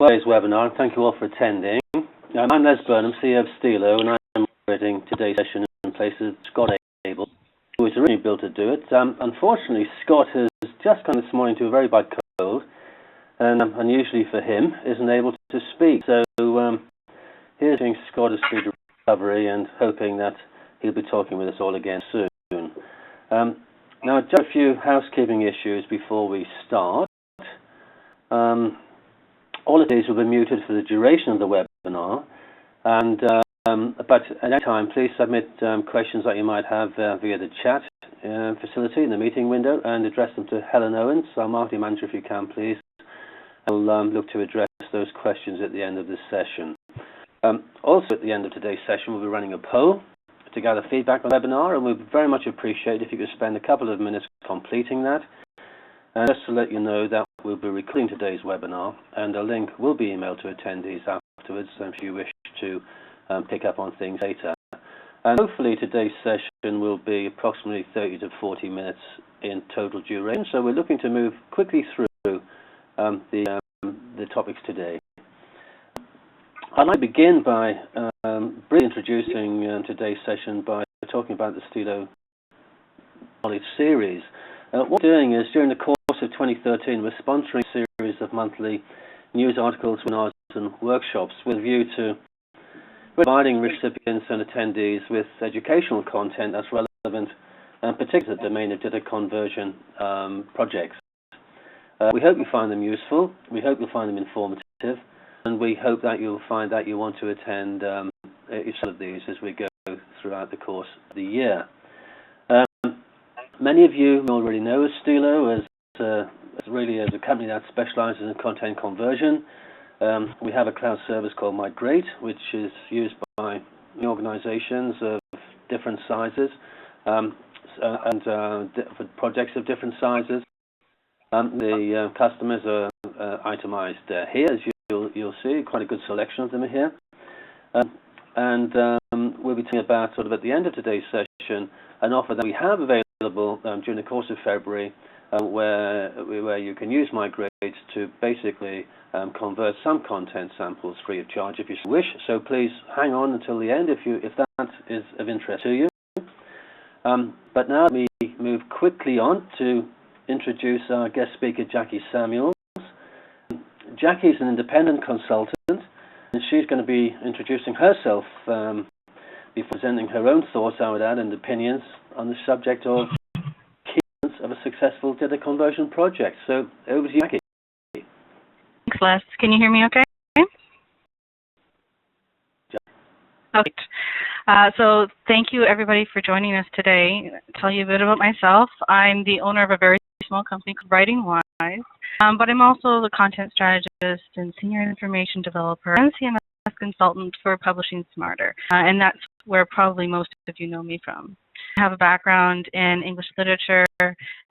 Today's webinar, and thank you all for attending. I'm Les Burnham, CEO of Stilo, and I'm moderating today's session in place of Scott Abel, who was originally built to do it. Unfortunately, Scott has just come this morning to a very bad cold, and unusually for him, isn't able to speak. So here's wishing Scott a speedy recovery and hoping that he'll be talking with us all again soon. Now, just a few housekeeping issues before we start. All of these will be muted for the duration of the webinar, and but at any time, please submit questions that you might have via the chat facility in the meeting window and address them to Helen Owens, our marketing manager, if you can, please. We'll look to address those questions at the end of this session. Also, at the end of today's session, we'll be running a poll to gather feedback on the webinar, and we'd very much appreciate if you could spend a couple of minutes completing that. And just to let you know that we'll be recording today's webinar, and a link will be emailed to attendees afterwards if you wish to pick up on things later. And hopefully today's session will be approximately 30 to 40 minutes in total duration, so we're looking to move quickly through the topics today. I'd like to begin by briefly introducing today's session by talking about the Stilo Knowledge Series. What we're doing is, during the course of 2013, we're sponsoring a series of monthly news articles, webinars, and workshops with a view to providing recipients and attendees with educational content that's relevant, and particularly the domain of data conversion projects. We hope you find them useful, we hope you'll find them informative, and we hope that you'll find that you want to attend each of these as we go throughout the course of the year. Many of you already know Stilo as a company that specializes in content conversion. We have a cloud service called Migrate, which is used by organizations of different sizes and for projects of different sizes. The customers are itemized here, as you'll see. Quite a good selection of them are here. We'll be talking about, sort of at the end of today's session, an offer that we have available during the course of February, where you can use Migrate to basically convert some content samples free of charge if you wish. So please hang on until the end if that is of interest to you. But now let me move quickly on to introduce our guest speaker, Jacquie Samuels. Jacquie is an independent consultant, and she's going to be introducing herself before presenting her own thoughts, I would add, and opinions on the subject of key elements of a successful data conversion project. So over to you, Jacquie. Thanks, Les. Can you hear me okay? Okay. So thank you, everybody, for joining us today. I'll tell you a bit about myself. I'm the owner of a very small company called Writing Wise, but I'm also the content strategist and senior information developer and CMS consultant for Publishing Smarter, and that's where probably most of you know me from. I have a background in English literature,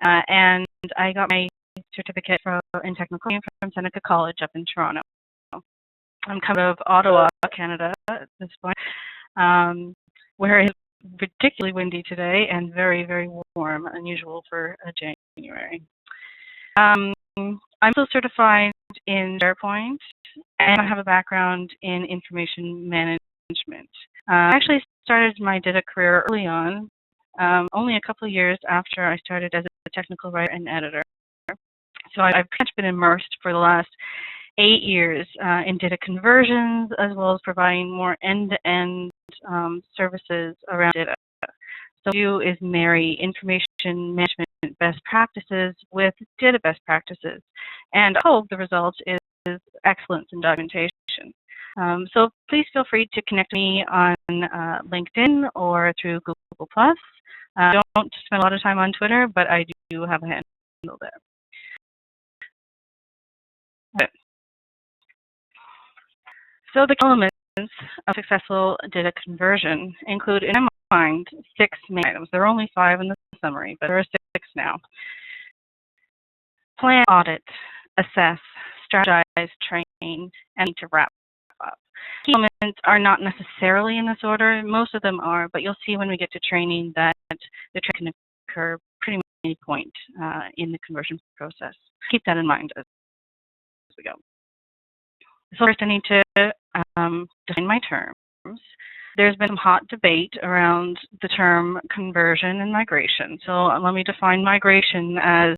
and I got my certificate in technical from Seneca College up in Toronto. I'm kind of Ottawa, Canada at this point, where it's particularly windy today and very, very warm, unusual for January. I'm also certified in SharePoint, and I have a background in information management. I actually started my data career early on, only a couple of years after I started as a technical writer and editor. So I've pretty much been immersed for the last 8 years in data conversions, as well as providing more end-to-end services around data. So what we do is marry information management best practices with data best practices, and I hope the result is excellence in documentation. So please feel free to connect me on LinkedIn or through Google+. I don't spend a lot of time on Twitter, but I do have a handle there. Okay. So the elements of successful data conversion include, in my mind, 6 main items. There are only 5 in the summary, but there are 6 now. Plan, audit, assess, strategize, train, and to wrap up. Key elements are not necessarily in this order. Most of them are, but you'll see when we get to training that the training can occur pretty much at any point in the conversion process. Keep that in mind as we go. So first I need to define my terms. There's been some hot debate around the term conversion and migration. So let me define migration as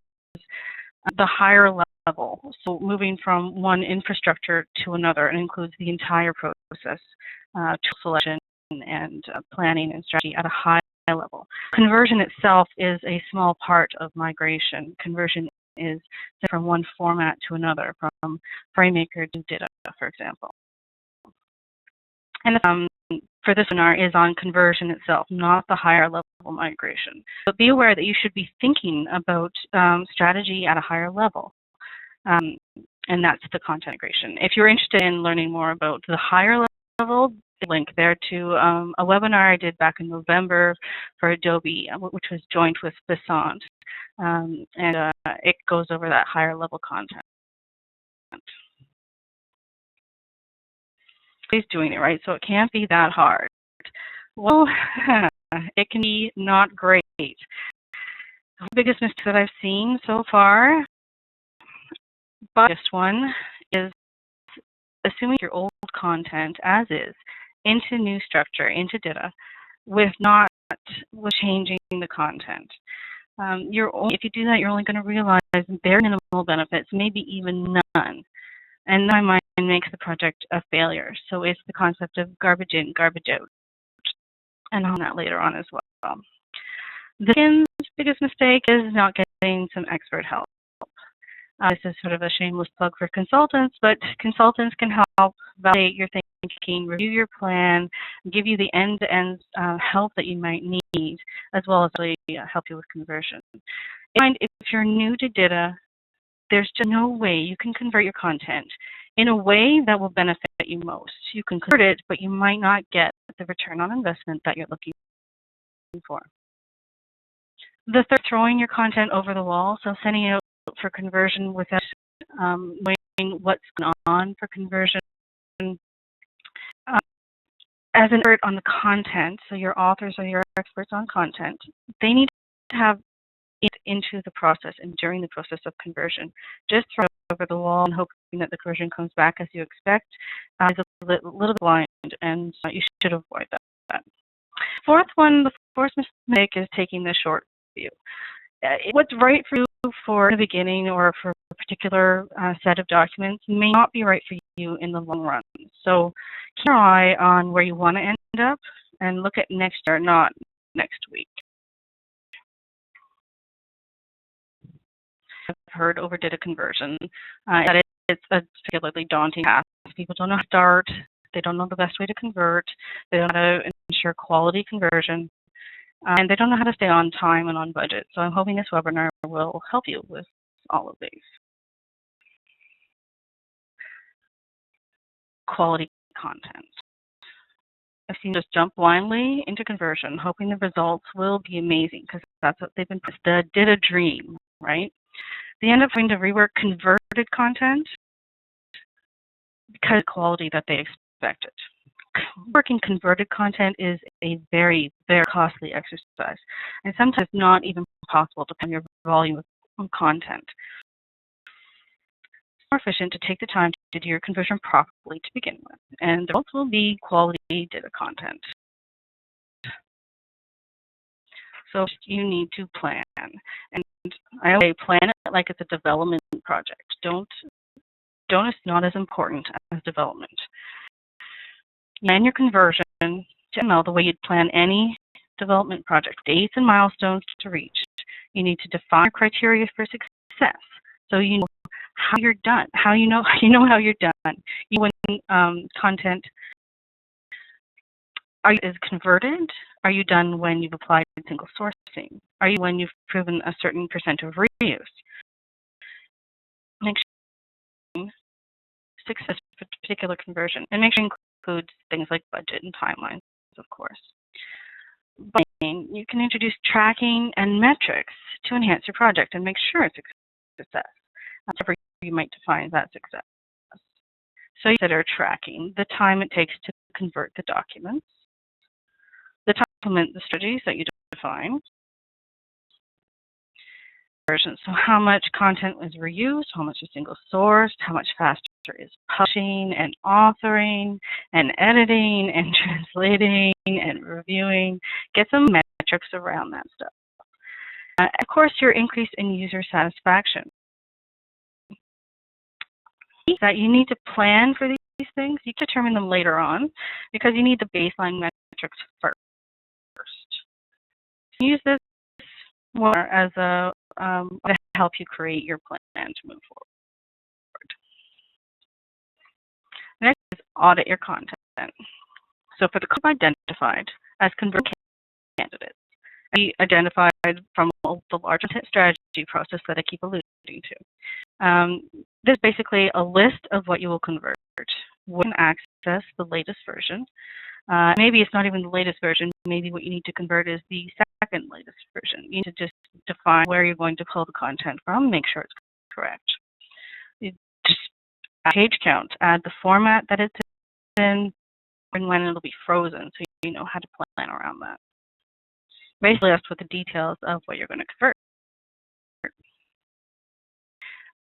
the higher level. So moving from one infrastructure to another, and includes the entire process, tool selection and planning and strategy at a high level. Conversion itself is a small part of migration. Conversion is from one format to another, from FrameMaker to Dita, for example. And for this webinar is on conversion itself, not the higher level migration. But be aware that you should be thinking about strategy at a higher level, and that's the content migration. If you're interested in learning more about the higher level, link there to a webinar I did back in November for Adobe, which was joined with Basant, and it goes over that higher level content. He's doing it right, so it can't be that hard. Well, it can be not great. The biggest mistake that I've seen so far, but this one, is assuming your old content as is into new structure, into Dita, with changing the content. If you do that, you're only going to realize bare minimal benefits, maybe even none. And in my mind makes the project a failure. So it's the concept of garbage in, garbage out. And on that later on as well. The second biggest mistake is not getting some expert help. This is sort of a shameless plug for consultants, but consultants can help validate your thinking, review your plan, give you the end-to-end help that you might need, as well as really help you with conversion. And if you're new to Dita, there's just no way you can convert your content in a way that will benefit you most. You can convert it, but you might not get the return on investment that you're looking for. The third, throwing your content over the wall, so sending it out for conversion without knowing what's going on for conversion. As an expert on the content, so your authors or your experts on content, they need to have it into the process and during the process of conversion. Just throw it over the wall and hoping that the conversion comes back as you expect is a little bit blind, and you should avoid that. The fourth mistake is taking the short view. What's right for you for the beginning or for a particular set of documents may not be right for you in the long run. So keep your eye on where you want to end up and look at next year, not next week. I've heard over Dita conversion that it's a particularly daunting task. People don't know how to start. They don't know the best way to convert. They don't know how to ensure quality conversion. And they don't know how to stay on time and on budget. So I'm hoping this webinar will help you with all of these. Quality content. I've seen just jump blindly into conversion, hoping the results will be amazing, because that's what they've been, the Dita dream, right? They end up having to rework converted content because of the quality that they expected. Working converted content is a very, very costly exercise, and sometimes not even possible to plan your volume of content. It's more efficient to take the time to do your conversion properly to begin with, and the results will be quality Dita content. So you need to plan, and I always say plan it like it's a development project. It's not as important as development. Plan your conversion to ML the way you'd plan any development project. Dates and milestones to reach. You need to define your criteria for success, so you know how you're done. How you know how you're done. When content is converted. Are you done when you've applied single sourcing? Are you when you've proven a certain percent of reuse? Make sure success for particular conversion, and make sure you include things like budget and timelines, of course. But you can introduce tracking and metrics to enhance your project and make sure it's a success. However you might define that success. So you consider tracking the time it takes to convert the documents, the time to implement the strategies that you define, So how much content was reused, how much is single sourced, how much faster is publishing and authoring and editing and translating and reviewing. Get some metrics around that stuff. Of course, your increase in user satisfaction. That you need to plan for these things. You can determine them later on because you need the baseline metrics first. Use this more as a to help you create your plan to move forward. Next is audit your content. So for the content identified as conversion candidates, we identified from the large content strategy process that I keep alluding to. This is basically a list of what you will convert. We can access the latest version. Maybe it's not even the latest version. Maybe what you need to convert is the second latest version. You need to just define where you're going to pull the content from, make sure it's correct. You just add page count, add the format that it's in, and when it'll be frozen, so you know how to plan around that. Basically, that's what the details of what you're going to convert.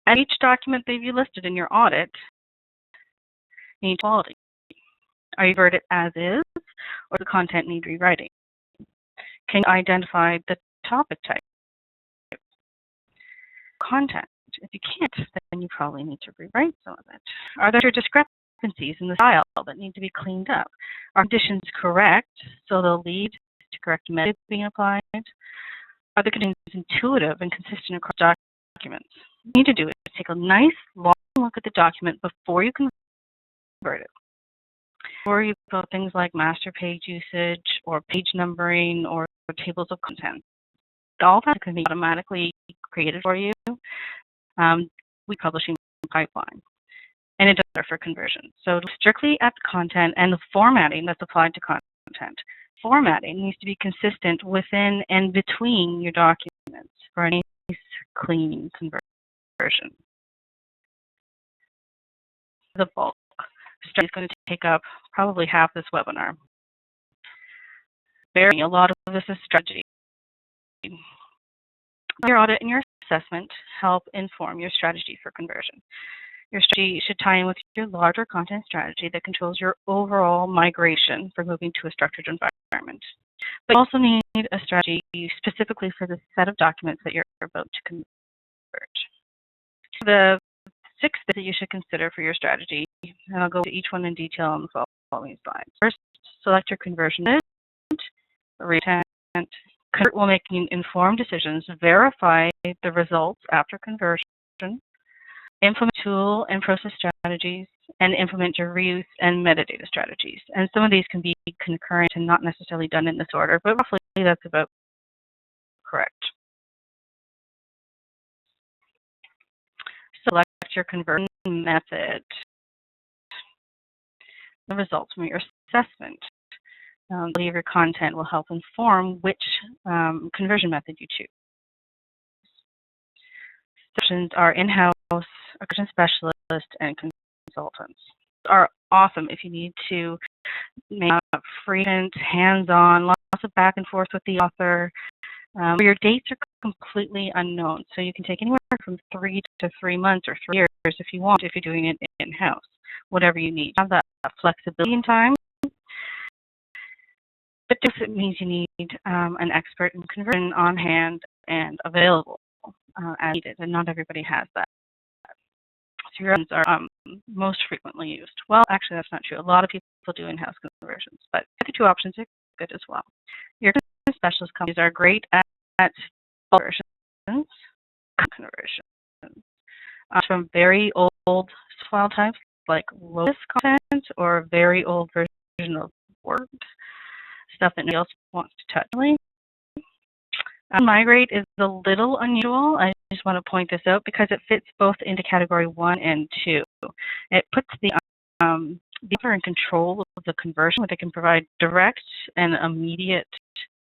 And each document that you listed in your audit needs quality. Are you converted as is, or does the content need rewriting? Can you identify the topic type? Content. If you can't, then you probably need to rewrite some of it. Are there discrepancies in the style that need to be cleaned up? Are conditions correct, so they'll lead to correct methods being applied? Are the conditions intuitive and consistent across documents? What you need to do is take a nice long look at the document before you convert it. Before you put things like master page usage or page numbering or tables of content. All that can be automatically created for you. We publishing pipeline, and it does that for conversion. So strictly at the content and the formatting that's applied to content. Formatting needs to be consistent within and between your documents for a nice, clean conversion. The bulk strategy is going to take up probably half this webinar. A lot of this is strategy. Your audit and your assessment help inform your strategy for conversion. Your strategy should tie in with your larger content strategy that controls your overall migration for moving to a structured environment. But you also need a strategy specifically for the set of documents that you're about to convert. The 6 things that you should consider for your strategy, and I'll go to each one in detail on the following slides. First, select your conversion method. Convert will make informed decisions, verify the results after conversion, implement tool and process strategies, and implement your reuse and metadata strategies. And some of these can be concurrent and not necessarily done in this order, but roughly that's about correct. Select your conversion method. The results from your assessment. Quality of your content will help inform which conversion method you choose. Options are in-house, conversion specialists, and consultants. Are awesome if you need to make frequent, hands-on, lots of back and forth with the author. Your dates are completely unknown, so you can take anywhere from 3 to 3 months or 3 years if you want, if you're doing it in-house. Whatever you need. Have that flexibility in time. But this means you need an expert in conversion on hand and available as needed, and not everybody has that. So your options are most frequently used. Well, actually, that's not true. A lot of people do in-house conversions, but the 2 options are good as well. Your specialist companies are great at conversions, from very old file types like Lotus content or very old version of Word. Stuff that nobody else wants to touch. Migrate is a little unusual. I just want to point this out because it fits both into category 1 and 2. It puts the author in control of the conversion, where they can provide direct and immediate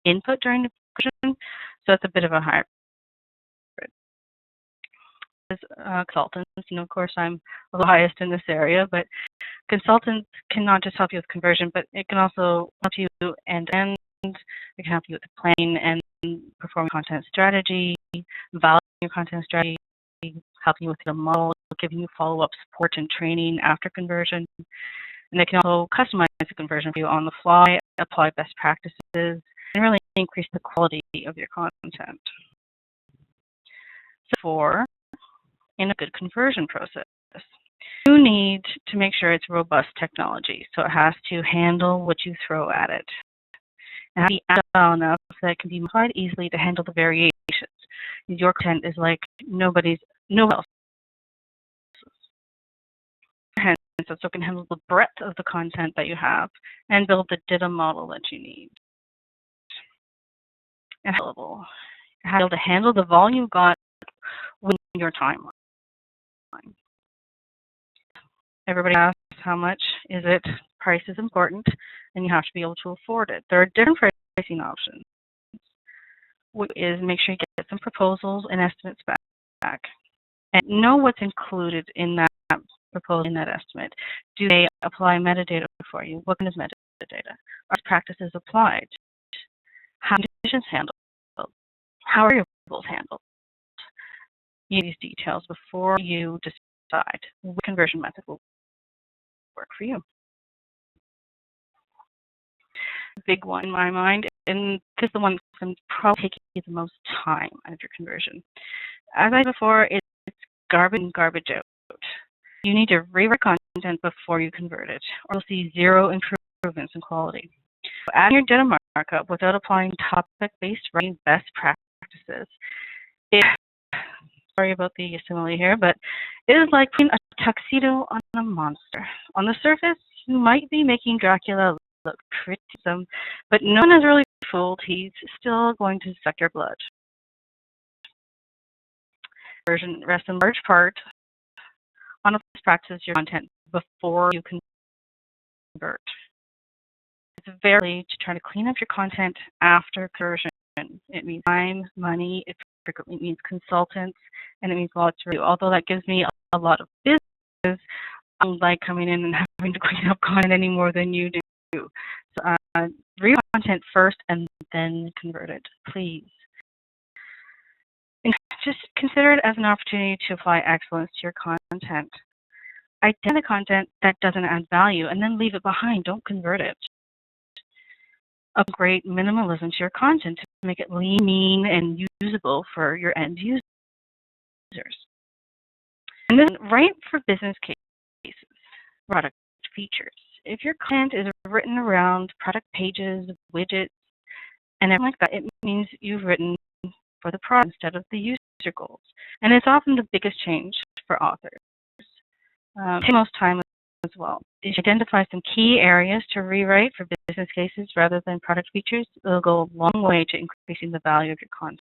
input during the conversion. So it's a bit of a hybrid. As consultants, of course, I'm a little biased in this area, but consultants can not just help you with conversion, but it can also help you end-to-end. It can help you with the planning and performing content strategy, value your content strategy, helping you with the model, giving you follow-up support and training after conversion. And they can also customize the conversion for you on the fly, apply best practices, and really increase the quality of your content. For in a good conversion process, you need to make sure it's robust technology, so it has to handle what you throw at it. And be agile enough that it can be modified easily to handle the variations. Your content is like no one else. Hence, so it can handle the breadth of the content that you have and build the data model that you need. And how to handle the volume got within your timeline. Everybody asks how much is it? Price is important, and you have to be able to afford it. There are different pricing options. What is make sure you get some proposals and estimates back, and know what's included in that proposal, in that estimate. Do they apply metadata for you? What kind of metadata? Are practices applied? How are conditions handled? How are variables handled? You need these details before you decide what conversion method will work for you. Big one in my mind, and this is the one that's going to probably take you the most time out of your conversion. As I said before, it's garbage in, garbage out. You need to rewrite content before you convert it, or you'll see zero improvements in quality. So adding your data markup without applying topic-based writing best practices. Sorry about the simile here, but it is like putting a tuxedo on a monster. On the surface, you might be making Dracula look pretty handsome, but no one is really fooled. He's still going to suck your blood. Conversion rests in large part on a practice your content before you convert. It's very to try to clean up your content after conversion. It means time, money, it frequently means consultants, and it means lots of review. Although that gives me a lot of business, I don't like coming in and having to clean up content any more than you do. So read content first and then convert it, please. And just consider it as an opportunity to apply excellence to your content. Identify the content that doesn't add value and then leave it behind. Don't convert it. Upgrade minimalism to your content to make it lean, mean, and usable for your end users. And then write for business cases, product features. If your content is written around product pages, widgets, and everything like that, it means you've written for the product instead of the user goals. And it's often the biggest change for authors. Take most time as well. If you identify some key areas to rewrite for business cases rather than product features, it'll go a long way to increasing the value of your content.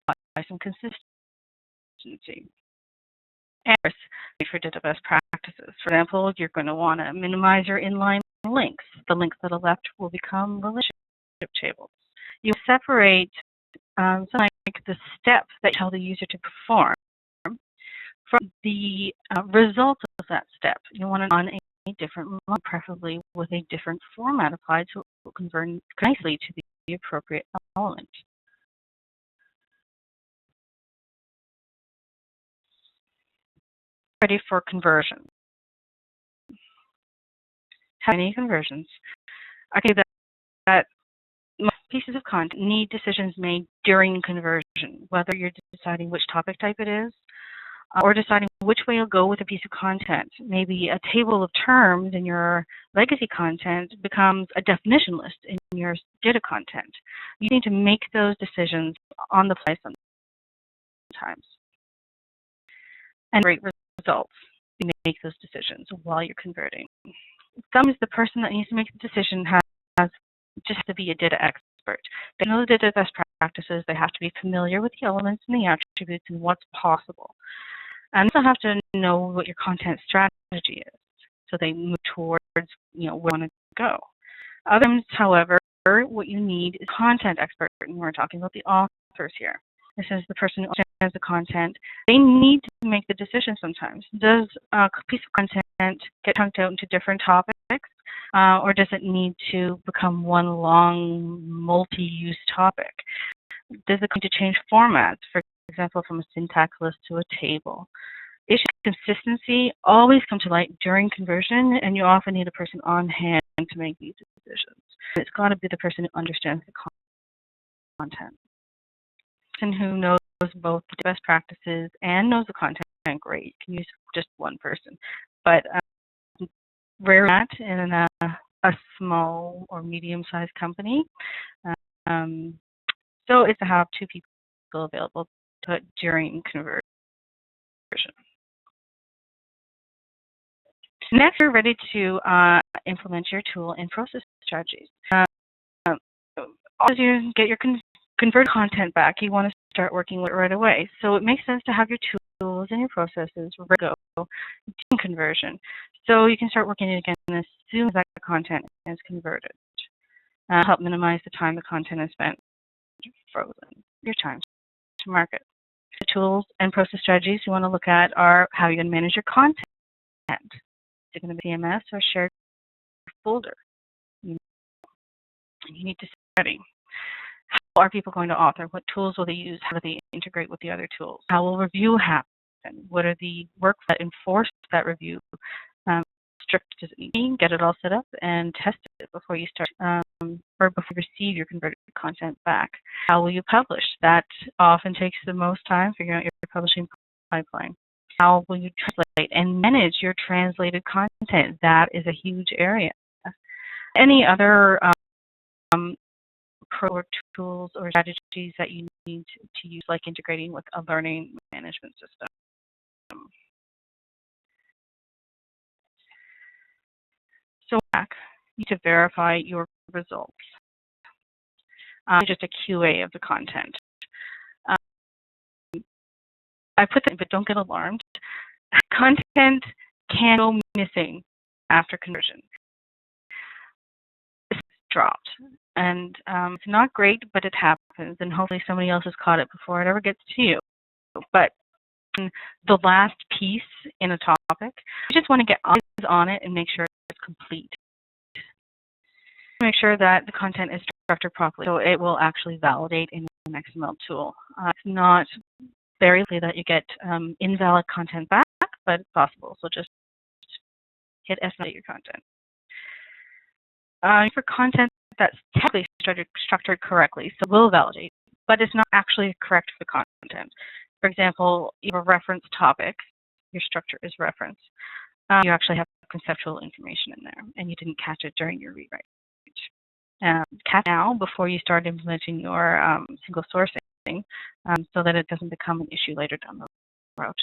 Apply some consistency. And for data best practices. For example, you're going to want to minimize your inline links. The links that are left will become relationship tables. You separate something like the step that you tell the user to perform from the result of that step. You want it on a different line, preferably with a different format applied so it will convert nicely to the appropriate element. Ready for conversion. How many conversions? I can say that most pieces of content need decisions made during conversion, whether you're deciding which topic type it is, or deciding which way you'll go with a piece of content. Maybe a table of terms in your legacy content becomes a definition list in your data content. You need to make those decisions on the fly sometimes. And great results. You make those decisions while you're converting. Sometimes the person that needs to make the decision has just to be a data expert. They know the data best practices. They have to be familiar with the elements and the attributes and what's possible. And also have to know what your content strategy is, so they move towards where you want to go. Others, however, what you need is a content expert, and we're talking about the authors here. This is the person who understands the content. They need to make the decision sometimes. Does a piece of content get chunked out into different topics, or does it need to become one long multi-use topic? Does it need to change formats, for example, from a syntax list to a table? Issue consistency always come to light during conversion, and you often need a person on hand to make these decisions. It's got to be the person who understands the content. The person who knows both the best practices and knows the content, great. You can use just one person. But rarely that in a small or medium-sized company. So it's to have two people available during conversion. Next, you're ready to implement your tool and process strategies. As you get your converted content back, you want to start working with it right away. So it makes sense to have your tools and your processes ready to go in conversion. So you can start working again as soon as that content is converted. Help minimize the time the content is spent frozen, your time to market. The tools and process strategies you want to look at are how you're going to manage your content. Is it going to be CMS or shared folder? You need to set ready. How are people going to author? What tools will they use? How do they integrate with the other tools? How will review happen? What are the work that enforce that review? Strict does it need? Get it all set up and test it before you start or before you receive your converted content back. How will you publish? That often takes the most time, figuring out your publishing pipeline. How will you translate and manage your translated content? That is a huge area. Any other pro tools or strategies that you need to use, like integrating with a learning management system. So you need to verify your results. Just a QA of the content. I put that, but don't get alarmed. Content can go missing after conversion. It's dropped, and it's not great, but it happens, and hopefully somebody else has caught it before it ever gets to you. But the last piece in a topic, you just want to get eyes on it and make sure it's complete. Make sure that the content is structured properly, so it will actually validate in an XML tool. It's not very likely that you get invalid content back, but it's possible. So just hit estimate your content. For content that's technically structured correctly, so it will validate, but it's not actually correct for the content. For example, you have a reference topic, your structure is reference. You actually have conceptual information in there, and you didn't catch it during your rewrite. Catch now before you start implementing your single sourcing, so that it doesn't become an issue later down the road.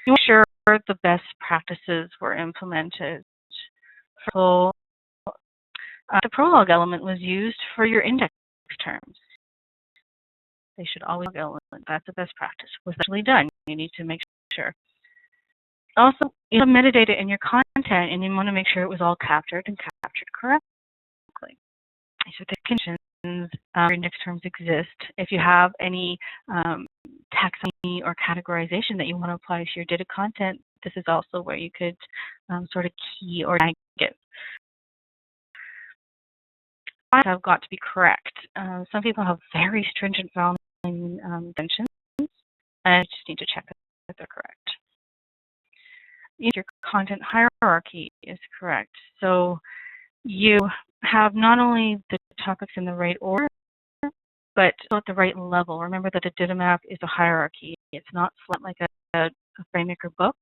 Make sure the best practices were implemented. So, the prologue element was used for your index terms. They should always be element. That's the best practice. Was actually done. You need to make sure. Also, you have metadata in your content, and you want to make sure it was all captured and captured correctly. So the conditions for index terms exist. If you have any taxonomy or categorization that you want to apply to your data content, this is also where you could sort of key or tag it. Have got to be correct. Some people have very stringent volume conventions, and you just need to check that they're correct. Your content hierarchy is correct. So you have not only the topics in the right order, but at the right level. Remember that a data map is a hierarchy. It's not flat like a FrameMaker book.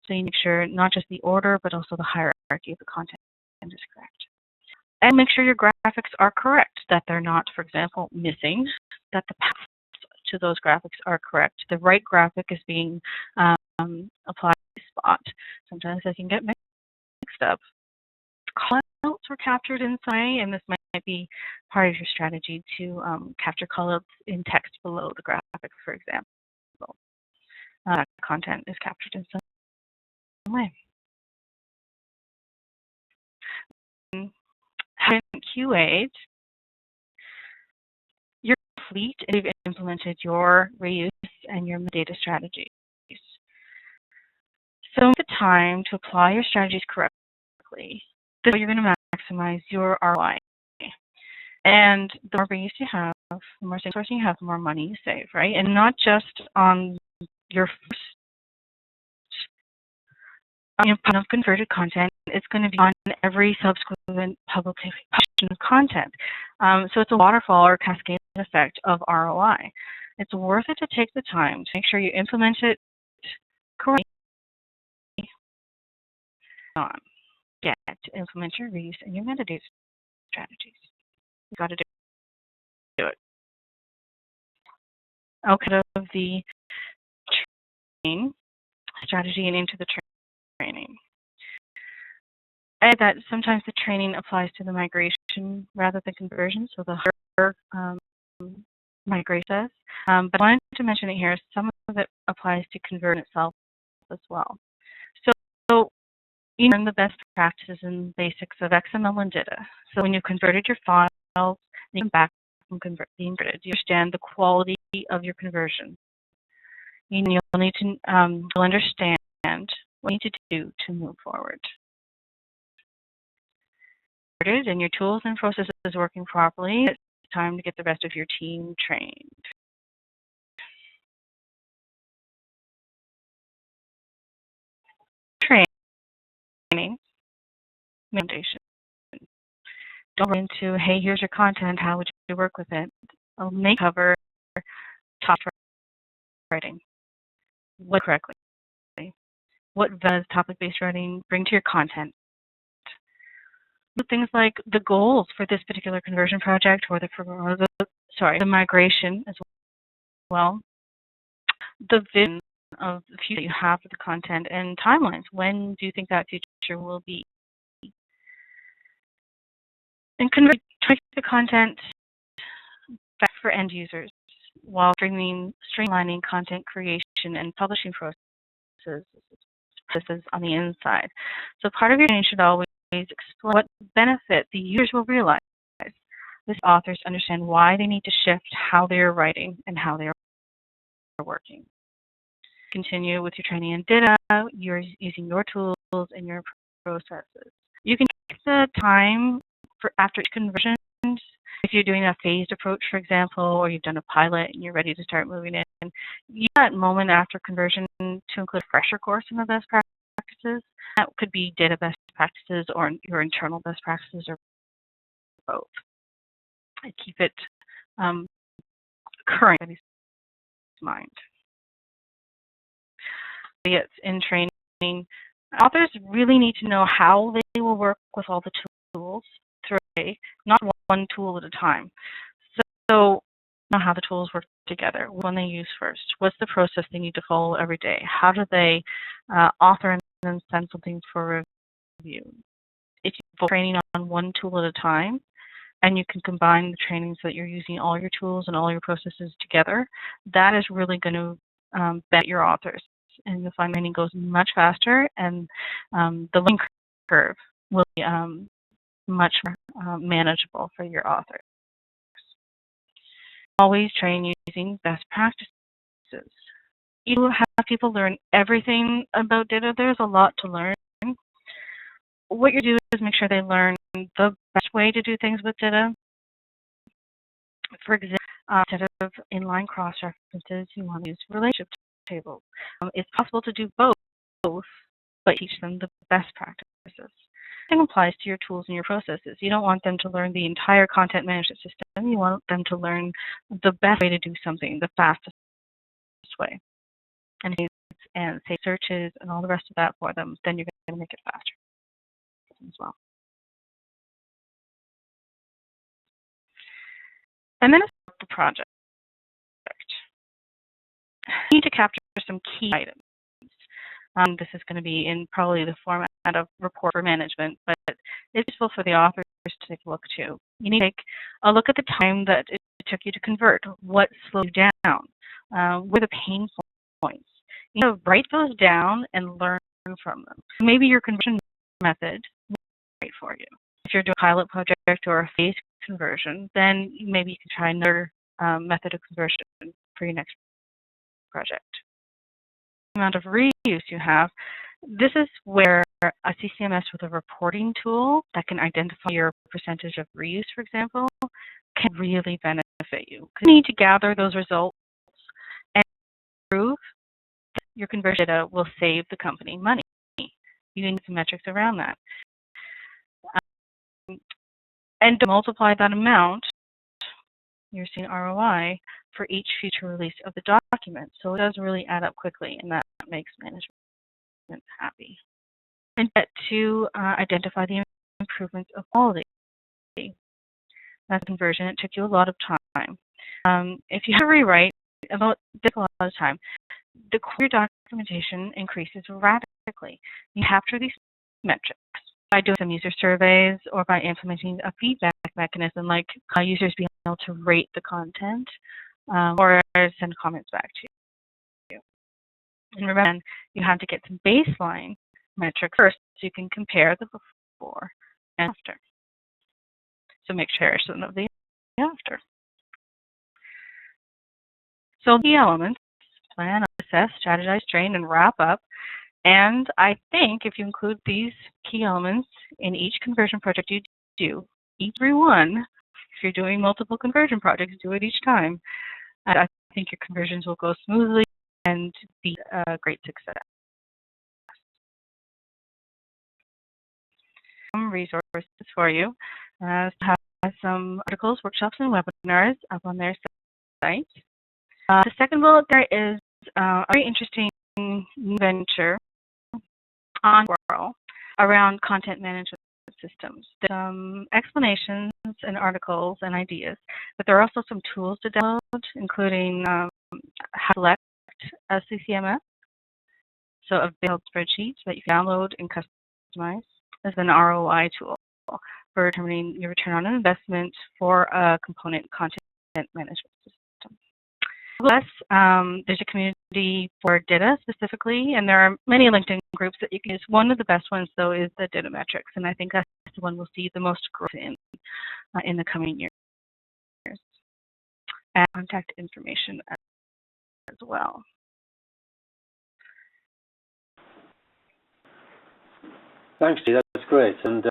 So you make sure not just the order, but also the hierarchy of the content is correct. And make sure your graphics are correct, that they're not, for example, missing, that the paths to those graphics are correct. The right graphic is being applied to the spot. Sometimes they can get mixed up. Callouts were captured in some way, and this might be part of your strategy to capture callouts in text below the graphic, for example. Content is captured in some way. Having QA'd your fleet, and you've implemented your reuse and your metadata strategies. So the time to apply your strategies correctly. This is how you're going to maximize your ROI. And the more reuse you have, the more single sourcing you have, the more money you save, right? And not just on your first pile of converted content, it's going to be on every subsequent publication of content. So it's a waterfall or cascade effect of ROI. It's worth it to take the time to make sure you implement it correctly. Get to implement your reuse and your metadata strategies. You've got to do it. Out of the training strategy and into the training. And that sometimes the training applies to the migration rather than conversion, so the harder migration says. But I wanted to mention it here, some of it applies to conversion itself as well. So you learn the best practices and basics of XML and DITA. So when you've converted your files, you come back from being converted, you understand the quality of your conversion. You'll need to you'll understand what you need to do to move forward. And your tools and processes working properly, it's time to get the rest of your team trained. Training, foundation. Don't run into, hey, here's your content, how would you work with it? I'll make cover top writing. What correctly? What does topic-based writing bring to your content? Things like the goals for this particular conversion project or the migration as well. The vision of the future you have for the content and timelines. When do you think that future will be? And track the content back for end users while streamlining content creation and publishing processes on the inside. So part of your training should always explain what benefit the users will realize. This authors understand why they need to shift how they are writing and how they are working. Continue with your training in DITA. You're using your tools and your processes. You can take the time for after each conversion. If you're doing a phased approach, for example, or you've done a pilot and you're ready to start moving in, use that moment after conversion to include a refresher course in the best practices. That could be DITA best practices or your internal best practices or both. And keep it current in mind. It's in training. Authors really need to know how they will work with all the tools through a day, not one tool at a time. So know how the tools work together, when they use first, what's the process they need to follow every day, how do they author and then send something for review. If you're training on one tool at a time, and you can combine the trainings that you're using all your tools and all your processes together, that is really going to benefit your authors. And you'll find training goes much faster, and the learning curve will be much more manageable for your authors. Always train using best practices. You have people learn everything about DITA. There's a lot to learn. What you do is make sure they learn the best way to do things with DITA. For example, instead of inline cross-references, you want to use relationship tables. It's possible to do both, but teach them the best practices. Same applies to your tools and your processes. You don't want them to learn the entire content management system. You want them to learn the best way to do something, the fastest way. And say searches and all the rest of that for them, then you're going to make it faster as well. And then it's the project. You need to capture some key items. This is going to be in probably the format of report for management, but it's useful for the authors to take a look too. You need to take a look at the time that it took you to convert. What slowed you down? What are the pain points? You know, write those down and learn from them. Maybe your conversion method will be great for you. If you're doing a pilot project or a phased conversion, then maybe you can try another method of conversion for your next project. The amount of reuse you have, This is where a CCMS with a reporting tool that can identify your percentage of reuse, for example, can really benefit you. Because you need to gather those results and prove that your conversion data will save the company money. You need some metrics around that. And to multiply that amount, you're seeing ROI for each future release of the document. So it does really add up quickly, and that makes management happy. And get to identify the improvements of quality. That's conversion. It took you a lot of time. If you have to rewrite, it takes a lot of time. The query documentation increases radically. You capture these metrics by doing some user surveys or by implementing a feedback mechanism like users being able to rate the content or send comments back to you. And remember, you have to get some baseline metrics first so you can compare the before and after. So make comparison of the after. So the elements: plan, assess, strategize, train, and wrap up. And I think if you include these key elements in each conversion project you do, every one, if you're doing multiple conversion projects, do it each time. And I think your conversions will go smoothly and be a great success. Some resources for you. Have some articles, workshops, and webinars up on their site. The second bullet there is a very interesting new venture on World around content management systems. There's some explanations and articles and ideas, but there are also some tools to download, including how to select a CCMS, so a build spreadsheet that you can download and customize as an ROI tool for determining your return on investment for a component content management system. Plus, there's a community for DITA specifically, and there are many LinkedIn groups that you can use. One of the best ones, though, is the DITA metrics, and I think that's the one we'll see the most growth in the coming years. And contact information as well. Thanks, Dee. That's great. And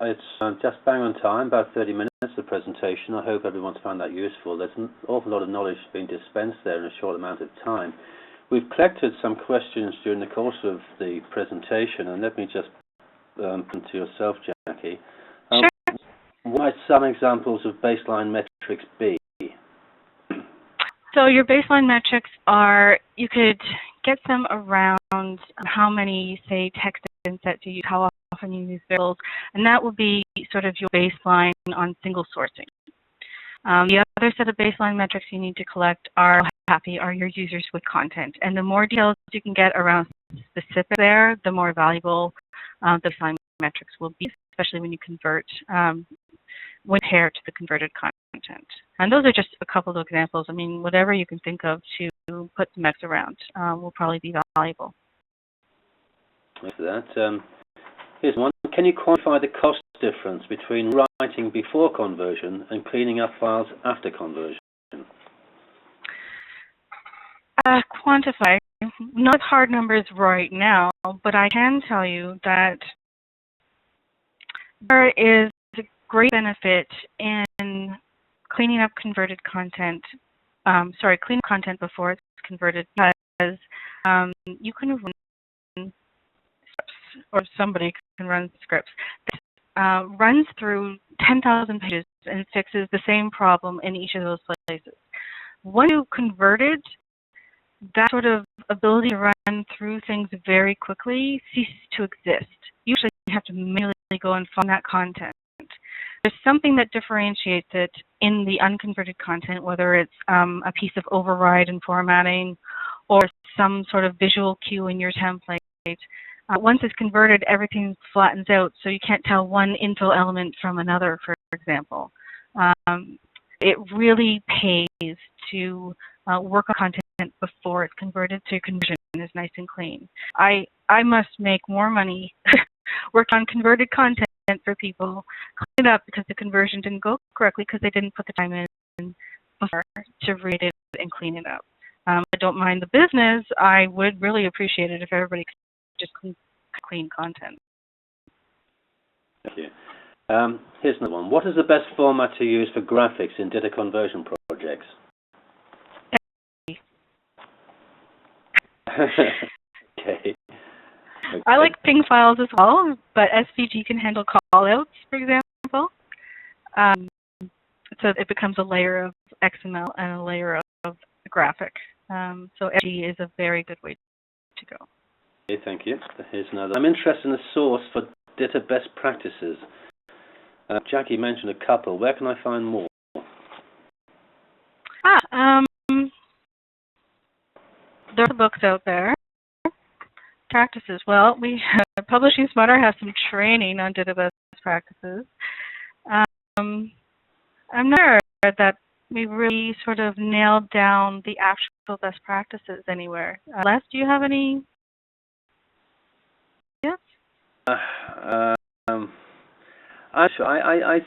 it's just bang on time, about 30 minutes of presentation. I hope everyone's found that useful. There's an awful lot of knowledge being dispensed there in a short amount of time. We've collected some questions during the course of the presentation, and let me just come to yourself, Jacquie. Sure. What might some examples of baseline metrics be? So your baseline metrics are, you could get them around how many, say, text insets you use, how often you use variables, and that will be sort of your baseline on single sourcing. The other set of baseline metrics you need to collect are how happy are your users with content, and the more details you can get around specific there, the more valuable the baseline metrics will be, especially when you convert, when compared to the converted content. And those are just a couple of examples. I mean, whatever you can think of to put some metrics around will probably be valuable. Thanks for that. Here's one. Can you quantify the cost difference between writing before conversion and cleaning up files after conversion? Quantify. Not hard numbers right now, but I can tell you that there is a great benefit in cleaning up converted content. Cleaning content before it's converted, because you can run scripts, or somebody can run scripts that runs through 10,000 pages and fixes the same problem in each of those places. Once you converted, that sort of ability to run through things very quickly ceases to exist. Usually you have to manually go and find that content. There's something that differentiates it in the unconverted content, whether it's a piece of override and formatting or some sort of visual cue in your template. Once it's converted, everything flattens out, so you can't tell one info element from another, for example. It really pays to work on content before it's converted, so your conversion is nice and clean. I must make more money work on converted content for people, clean it up because the conversion didn't go correctly because they didn't put the time in before to read it and clean it up. I don't mind the business. I would really appreciate it if everybody could just clean content. Thank you. Here's another one. What is the best format to use for graphics in data conversion projects? Okay. I like ping files as well, but SVG can handle callouts, for example. So it becomes a layer of XML and a layer of graphic. So SVG is a very good way to go. Okay, thank you. Here's another. I'm interested in the source for data best practices. Jackie mentioned a couple. Where can I find more? There are books out there. Practices. Well, we Publishing Smarter has some training on data best practices. I'm not sure that we really sort of nailed down the actual best practices anywhere. Les, do you have any? Yes. I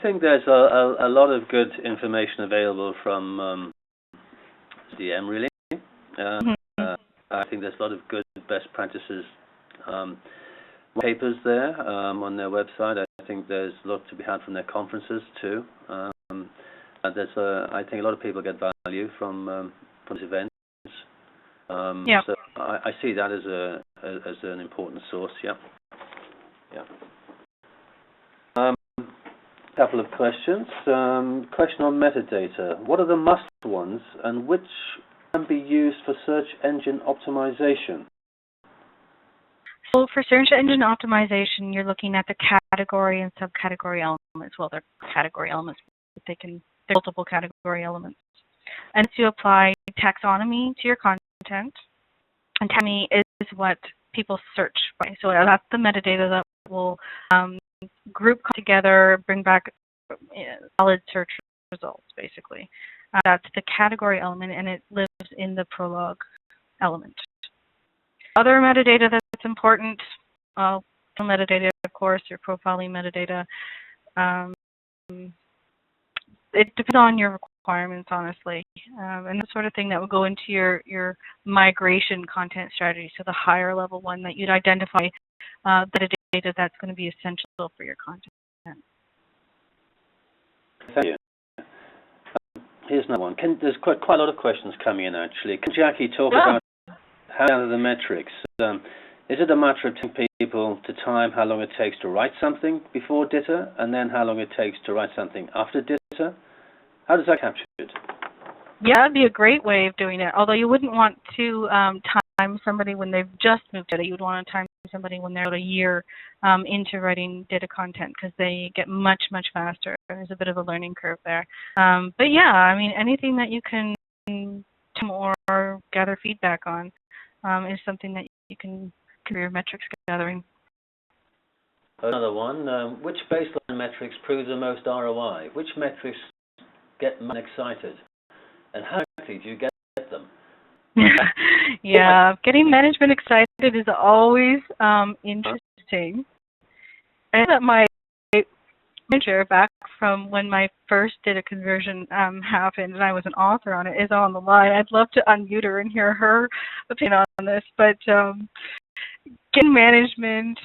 think there's a lot of good information available from DM, really. I think there's a lot of good best practices papers there on their website. I think there's a lot to be had from their conferences too. I think a lot of people get value from these events. So I see that as an important source. Yeah. Couple of questions. Question on metadata. What are the must ones, and which can be used for search engine optimization? So for search engine optimization, you're looking at the category and subcategory elements. Well, they're category elements, but they're multiple category elements. And to apply taxonomy to your content, and taxonomy is what people search by. So that's the metadata that will group together, bring back solid search results, basically. That's the category element, and it lives in the prologue element. Other metadata that's important, metadata, of course, your profiling metadata. It depends on your requirements, honestly, and the sort of thing that would go into your migration content strategy. So the higher level one that you'd identify the data that's going to be essential for your content. Thank you. Here's another one. There's quite a lot of questions coming in, actually. Can Jackie talk about how are the metrics? Is it a matter of telling people to time how long it takes to write something before DITA, and then how long it takes to write something after DITA? How does that capture it? Yeah, that'd be a great way of doing it. Although you wouldn't want to time somebody when they've just moved DITA. You would want to time somebody when they're about a year into writing DITA content, because they get much, much faster. There's a bit of a learning curve there. But yeah, I mean, anything that you can or gather feedback on is something that you can do your metrics gathering. Another one. Which baseline metrics prove the most ROI? Which metrics get man excited? And how quickly do you get them? Yeah, getting management excited is always interesting. I know that my manager, back from when my first DITA conversion happened, and I was an author on it, is on the line. I'd love to unmute her and hear her opinion on this. But getting management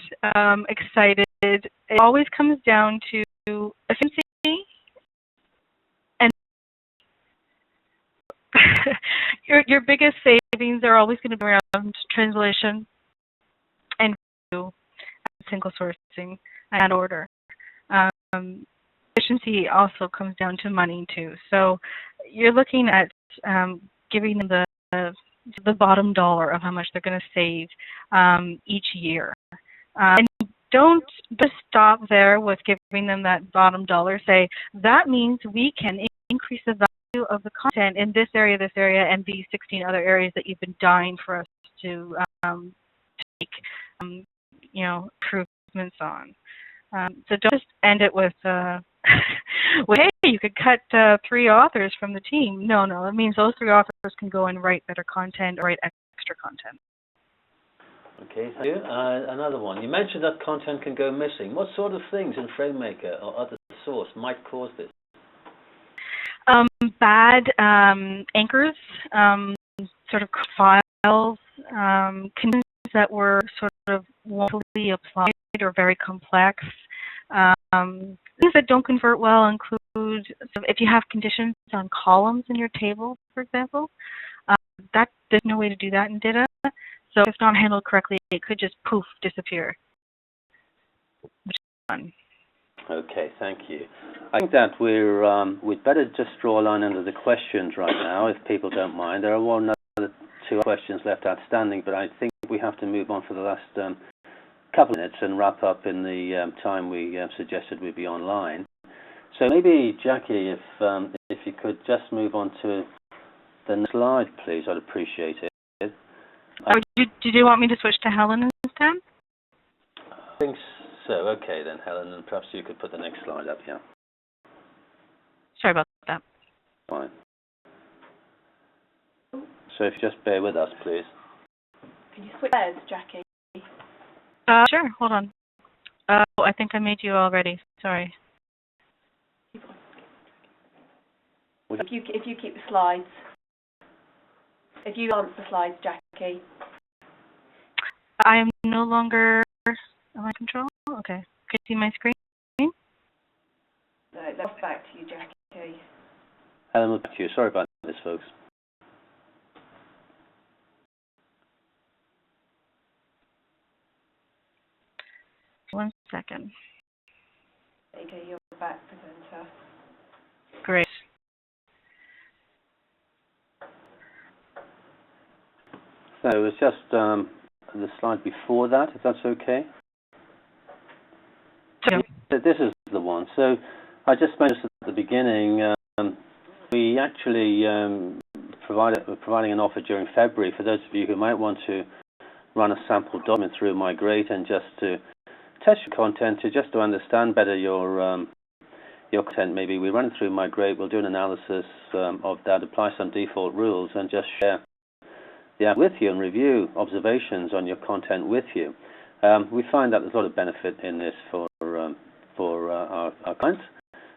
excited, it always comes down to efficiency. Your biggest savings are always going to be around translation and single sourcing and order. Efficiency also comes down to money too. So you're looking at giving them the bottom dollar of how much they're going to save each year. And don't just stop there with giving them that bottom dollar. Say, that means we can increase the value of the content in this area, and these 16 other areas that you've been dying for us to make, improvements on. So don't just end it with, well, hey, you could cut 3 authors from the team. No, it means those 3 authors can go and write better content or write extra content. Okay, thank you. Another one. You mentioned that content can go missing. What sort of things in FrameMaker or other source might cause this? Bad anchors, sort of files, that were sort of woefully applied or very complex. Things that don't convert well include, so if you have conditions on columns in your table, for example, there's no way to do that in DITA. So if not handled correctly, it could just poof, disappear. Which is fun. Okay, thank you. I think that we'd better just draw a line under the questions right now, if people don't mind. There are one other two questions left outstanding, but I think we have to move on for the last couple of minutes and wrap up in the time we suggested we'd be online. So maybe, Jacquie, if you could just move on to the next slide, please, I'd appreciate it. Did you want me to switch to Helen instead? I think so. Okay then, Helen, and perhaps you could put the next slide up, yeah. Sorry about that. Fine. So if you just bear with us, please. Can you switch chairs, Jacquie? Sure, hold on. Oh, I think I made you already. Sorry. If you keep the slides. If you answer the slides, Jacquie. I am no longer. Am I control? Okay. Can you see my screen? No, that's back to you, Jacquie. Helen, we'll back to you. Sorry about this, folks. One second. Okay, you're back, presenter. Great. So it was just the slide before that, if that's okay. Sure. This is the one. So I just mentioned at the beginning, we actually we're providing an offer during February for those of you who might want to run a sample document through Migrate and just to test your content, just to understand better your content. Maybe we run it through Migrate, we'll do an analysis of that, apply some default rules, and just share with you and review observations on your content with you. We find that there's a lot of benefit in this for our clients,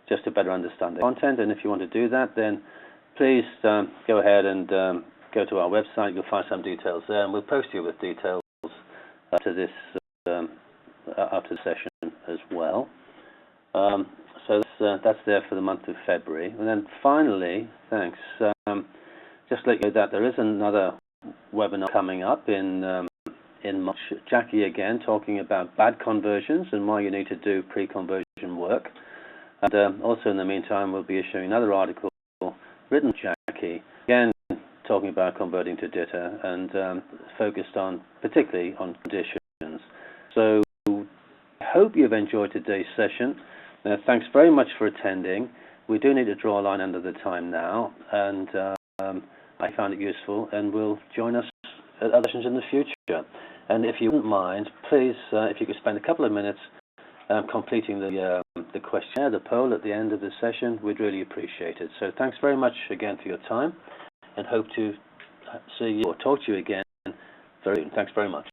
just to better understand the content. And if you want to do that, then please go ahead and go to our website. You'll find some details there, and we'll post you with details after this after the session as well. So that's there for the month of February. And then finally, thanks. Just let you know that there is another webinar coming up in March. Jacquie again talking about bad conversions and why you need to do pre-conversion work. And also in the meantime, we'll be issuing another article written by Jacquie, again talking about converting to DITA and focused on particularly on conditions. So I hope you've enjoyed today's session. Thanks very much for attending. We do need to draw a line under the time now, and I found it useful, and will join us at other sessions in the future. And if you wouldn't mind, please, if you could spend a couple of minutes completing the questionnaire, the poll at the end of the session, we'd really appreciate it. So thanks very much again for your time, and hope to see you or talk to you again very soon. Thanks very much.